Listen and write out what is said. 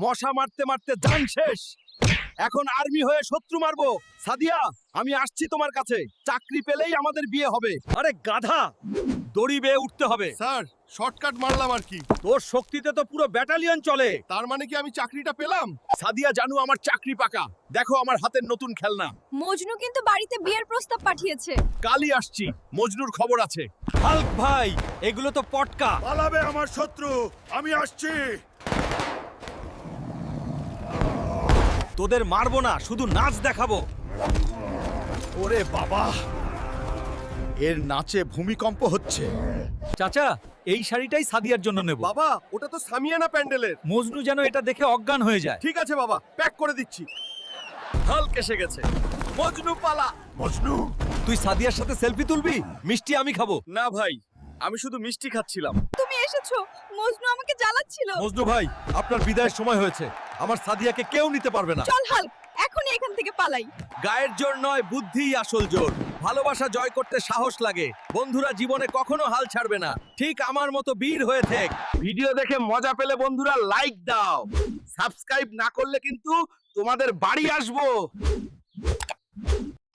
মশা মারতে মারতে জান শেষ। এখন আর্মি হয়ে শত্রু মারবো। সাদিয়া, আমি আসছি তোমার কাছে। চাকরি পেলেই আমাদের বিয়ে হবে। আরে গাধা, দড়ি বেয়ে উঠতে হবে। স্যার শর্টকাট মারলাম আর কি। তোর শক্তিতে তো পুরো ব্যাটালিয়ন চলে। তার মানে কি আমি চাকরিটা পেলাম? সাদিয়া জানু, আমার চাকরি পাকা। দেখো আমার হাতের নতুন খেলনা। মজনু কিন্তু বাড়িতে বিয়ের প্রস্তাব পাঠিয়েছে। কালই আসছি, মজনুর খবর আছে। হাল্ক ভাই, এগুলো তো পটকা। পালাবে আমার শত্রু, আমি আসছি। তোদের মারবো না, শুধু নাচ দেখাবো। ওরে বাবা, এর নাচে ভূমিকম্প হচ্ছে। চাচা, এই শাড়িটাই সাদিয়ার জন্য নেব। বাবা, ওটা তো সামিয়ানা প্যান্ডেলের। মজনু যেন এটা দেখে অজ্ঞান হয়ে যায়। ঠিক আছে বাবা, প্যাক করে দিচ্ছি। হাল্ক এসে গেছে। মজনু পালা। মজনু, তুই সাদিয়ার সাথে সেলফি তুলবি? মিষ্টি আমি খাবো। না ভাই, আমি শুধু মিষ্টি খাচ্ছিলাম। তুমি এসেছো, মজনু আমাকে জ্বালাচ্ছিল। মজনু ভাই, আপনার বিদায়ের সময় হয়েছে। আমার সাদিয়াকে কেউ নিতে পারবে না। চল হাল্ক, এখনই এখান থেকে পালাই। গায়ের জোর নয়, বুদ্ধিই আসল জোর। ভালোবাসা জয় করতে সাহস লাগে। বন্ধুরা জীবনে কখনো হাল ছাড়বে না। ঠিক আমার মতো বীর হয়ে থেক। ভিডিও দেখে মজা পেলে বন্ধুরা লাইক দাও। সাবস্ক্রাইব না করলে কিন্তু তোমাদের বাড়ি আসবো।